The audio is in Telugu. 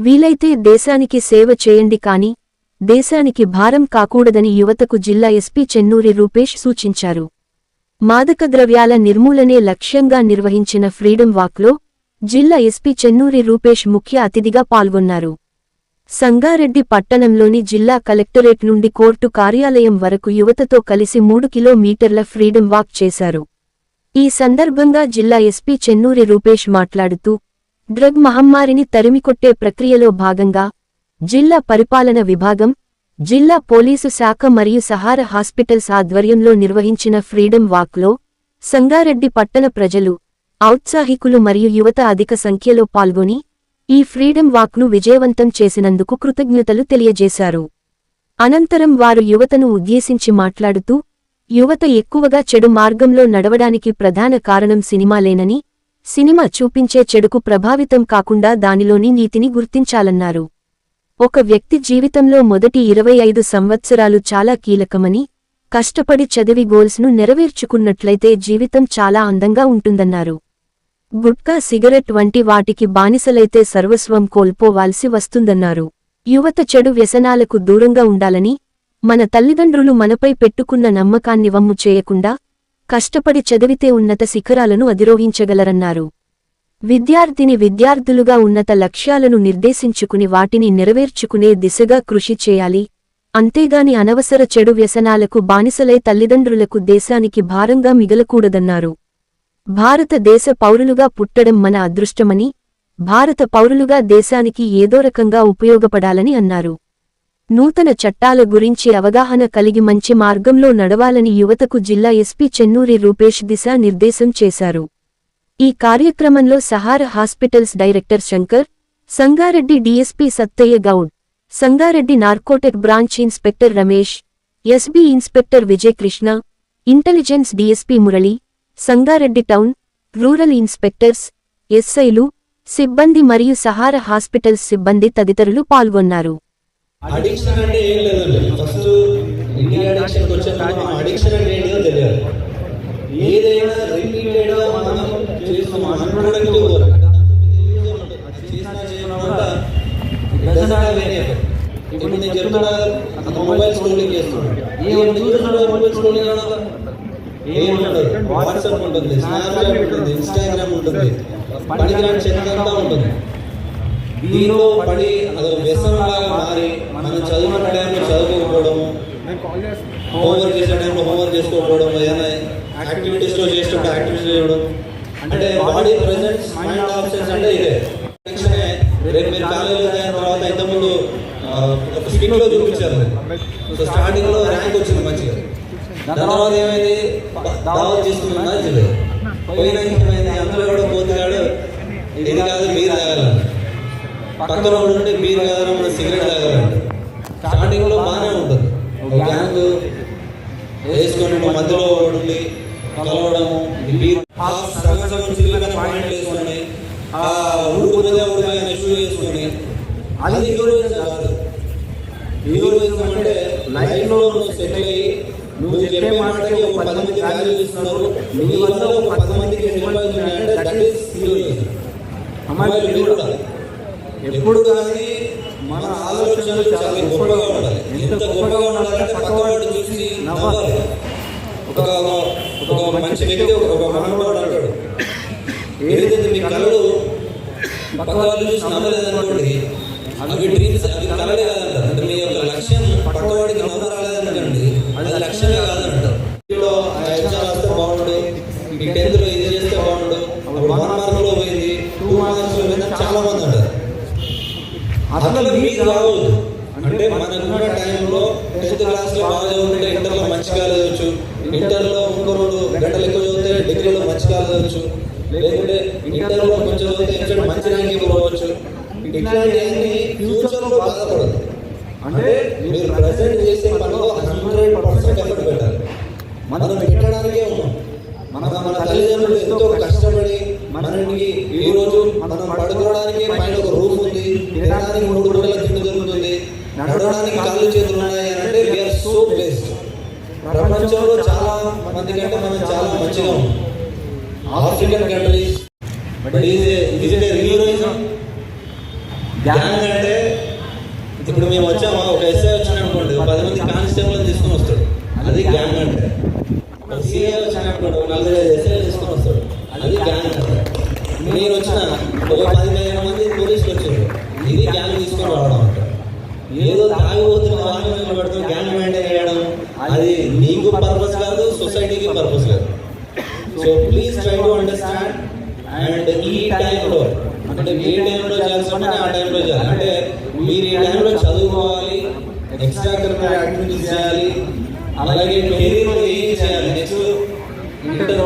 వీలైతే దేశానికి సేవ చేయండి కాని దేశానికి భారం కాకూడదని యువతకు జిల్లా ఎస్పీ చెన్నూరి రూపేష్ సూచించారు. మాదక ద్రవ్యాల నిర్మూలనే లక్ష్యంగా నిర్వహించిన ఫ్రీడమ్ వాక్లో జిల్లా ఎస్పీ చెన్నూరి రూపేష్ ముఖ్య అతిథిగా పాల్గొన్నారు. సంగారెడ్డి పట్టణంలోని జిల్లా కలెక్టరేట్ నుండి కోర్టు కార్యాలయం వరకు యువతతో కలిసి 3 కిలోమీటర్ల ఫ్రీడమ్ వాక్ చేశారు. ఈ సందర్భంగా జిల్లా ఎస్పీ చెన్నూరి రూపేష్ మాట్లాడుతూ డ్రగ్ మహమ్మారిని తరిమికొట్టే ప్రక్రియలో భాగంగా జిల్లా పరిపాలన విభాగం, జిల్లా పోలీసు శాఖ మరియు సహార హాస్పిటల్స్ ఆధ్వర్యంలో నిర్వహించిన ఫ్రీడమ్ వాక్లో సంగారెడ్డి పట్టణ ప్రజలు, ఔత్సాహికులు మరియు యువత అధిక సంఖ్యలో పాల్గొని ఈ ఫ్రీడమ్ వాక్ను విజయవంతం చేసినందుకు కృతజ్ఞతలు తెలియజేశారు. అనంతరం వారు యువతను ఉద్దేశించి మాట్లాడుతూ యువత ఎక్కువగా చెడు మార్గంలో నడవడానికి ప్రధాన కారణం సినిమాలేనని, సినిమా చూపించే చెడుకు ప్రభావితం కాకుండా దానిలోని నీతిని గుర్తించాలన్నారు. ఒక వ్యక్తి జీవితంలో మొదటి 25 సంవత్సరాలు చాలా కీలకమని, కష్టపడి చదివి గోల్స్ను నెరవేర్చుకున్నట్లయితే జీవితం చాలా అందంగా ఉంటుందన్నారు. గుట్కా, సిగరెట్ వంటి వాటికి బానిసలైతే సర్వస్వం కోల్పోవాల్సి వస్తుందన్నారు. యువత చెడు వ్యసనాలకు దూరంగా ఉండాలని, మన తల్లిదండ్రులు మనపై పెట్టుకున్న నమ్మకాన్ని వమ్ము చేయకుండా కష్టపడి చదివితే ఉన్నత శిఖరాలను అధిరోహించగలరన్నారు. విద్యార్థులుగా ఉన్నత లక్ష్యాలను నిర్దేశించుకుని వాటిని నెరవేర్చుకునే దిశగా కృషి చేయాలి. అంతేగాని అనవసర చెడు వ్యసనాలకు బానిసలై తల్లిదండ్రులకు, దేశానికి భారంగా మిగలకూడదన్నారు. భారతదేశ పౌరులుగా పుట్టడం మన అదృష్టమని, భారత పౌరులుగా దేశానికి ఏదో రకంగా ఉపయోగపడాలని అన్నారు. నూతన చట్టాల గురించి అవగాహన కలిగి మంచి మార్గంలో నడవాలని యువతకు జిల్లా ఎస్పీ చెన్నూరి రూపేష్ దిశా నిర్దేశం చేశారు. ఈ కార్యక్రమంలో Sahara hospitals director Shankar, Sangareddy DSP Sattaiah Goud, Sangareddy narcotic branch inspector Ramesh, SB inspector Vijayakrishna, intelligence DSP Murali, Sangareddy town, rural inspectors, ఎస్ఐలు, సిబ్బంది మరియు సహార హాస్పిటల్స్ సిబ్బంది తదితరులు పాల్గొన్నారు. అడిక్షన్ అంటే ఏం లేదండి. ఫస్ట్ ఇండియా అడిక్షన్కి వచ్చేటప్పుడు మనం అడిక్షన్ అంటే ఏంటో తెలియాలి. ఏదైనా రిపీటెడ్ గా మనం చేస్తాం, అన్ప్రొడక్టివ్ వర్క్ ఇప్పుడు నేను చెప్తున్నా, అంత మొబైల్ స్క్రోలింగ్ చేస్తున్నాడు, మొబైల్ స్క్రోలింగ్ ఏముండదు. వాట్సాప్ ఉంటుంది, స్నాప్చాట్ ఉంటుంది, ఇన్స్టాగ్రామ్ ఉంటుంది, పనికిరాని చెత్తంతా ఉంటుంది. దీనిలో పడి అదొక వ్యసనంలాగా మారి మనం చదువుకున్న టైంలో చదువుకోకపోవడము, హోంవర్క్ చేసే టైంలో హోంవర్క్ చేసుకోకపోవడం, ఏదైనా యాక్టివిటీస్లో చేసేటప్పుడు యాక్టివిటీస్ చేయడం, అంటే బాడీ ప్రెజెంట్స్ మైండ్ ఆబ్సెన్స్ అంటే ఇదే. రేపు మీరు కాలేజీలో అయిన తర్వాత ఇంతకుముందు ఒక స్కిట్లో చూపించారు. సో స్టార్టింగ్లో ర్యాంక్ వచ్చింది మంచిగా, దాని తర్వాత ఏమైంది, దావత్ చేసుకుంటుందా తెలియదు, పోయిన ఏమైంది, అందులో కూడా పోతున్నాడు, ఇది కాదు బీర్ తాగాలంట, పక్కన ఉంటే బీర్ తాగాలంటే సిగరెట్ తాగాలంట. స్టార్టింగ్లో బాగానే ఉంటుంది, ఒక గ్యాంగ్ వేసుకొని మధ్యలో ఉండి కలవడము, బీర్ సగం సిగరెట్ పాయింట్ వేసుకొని ఉడుకునే షూ వేసుకొని, అది హీరోయిజం కాదు. హీరోయిజం అంటే లైఫ్లో నువ్వు సెటిల్ అయ్యి నువ్వు చెప్పే మాటకి ఒక 10 మంది వాల్యూ ఇస్తున్నారు, నీ వల్ల ఒక 10 మందికి నిలబడుతున్నాయంటే దట్ ఈస్ హీరోయిజం. అమ్మాయిలు మీరు కూడా ఎప్పుడు కానీ మన ఆలోచనలు చాలా గొప్పగా ఉండాలి. ఎంత గొప్పగా ఉండాలంటే పక్కవాడు చూసి నవ్వాలి. ఒక మంచి వ్యక్తి, ఒక మహానుభావుడు అంటాడు, ఏదైతే మీ కళలు పక్కవాళ్ళు చూసి నమ్మలేదనుకోండి, అవి డ్రీమ్స్, అవి కళలే కాదంటారు. అంటే మీ యొక్క లక్ష్యం పక్కవాడికి నవ్వు రాలేదనుకోండి, అది లక్ష్యమే కాదంటారు. ఎగ్జామ్ వస్తే బాగుండు, ఈ 10th ఇది చేస్తే బాగుండు, అప్పుడు 1 మార్కులో పోయింది, 2 మార్క్స్లో పోయింది చాలా మంది అంటారు. అసలు మీకు రావద్దు. అంటే మనకున్న టైంలో 10th క్లాస్లో బాగా చదువుతుంటే ఇంటర్లో మంచిగా చదవచ్చు, ఇంటర్లో 3 గంటలు ఎక్కువ చదివితే డిగ్రీలో మంచిగా చదవచ్చు, లేకుంటే ఇంటర్లో కొంచెం చదివితే మంచి ర్యాంకింగ్ పోవచ్చు. ఇట్లాంటివన్నీ ఫ్యూచర్లో బాధపడదు. అంటే మీరు ప్రజెంట్ చేసే పనిలో 100% ఎఫర్ట్ పెట్టాలి. మనం పెట్టడానికే ఉన్నాం. మన తల్లిదండ్రులు ఎంతో కష్టపడి మనకి ఈరోజు మనం పడుకోవడానికి పైన ఒక రూమ్ ఉంది, తినడానికి 3 పూటల తిండి దొరుకుతుంది, నడవడానికి కాళ్ళు చేతులు ఉన్నాయి అంటే వీఆర్ సో బ్లెస్డ్. ప్రపంచంలో చాలా మంది కంటే మనం చాలా మంచిగా ఉన్నాం. African countries, but is it A heroism? Gang అంటే ఇప్పుడు మేము వచ్చామా, ఒక ఎస్ఐ వచ్చాను అనుకోండి, 10 మంది కానిస్టేబుల్ తీసుకొని వస్తాడు, అది గ్యాంగ్ అంటే. ఒక సిఐ వచ్చాను అనుకోండి, 4-5 ఎస్ఐ తీసుకొని వస్తాడు, అది గ్యాంగ్ అంటే. మీరు వచ్చిన ఒక 10-15 మంది పోలీసులు వచ్చారు, ఇది గ్యాంగ్ తీసుకొని రావడం అంటే. ఏదో తాగిపోతున్న వాహనం పడుతూ గ్యాంగ్ మెయింటైన్ చేయడం, అది నీకు పర్పస్ కాదు, సొసైటీకి పర్పస్ కాదు. So please try to understand. And ఈ టైంలో అంటే ఏ టైంలో చేయాల్సిన ఆ టైంలో చేయాలి. అంటే మీరు ఈ టైంలో చదువుకోవాలి, ఎక్స్ట్రా కరికులర్ యాక్టివిటీస్ చేయాలి, అలాగే కెరీర్లో ఏం చేయాలి, నెక్స్ట్ ఇంటర్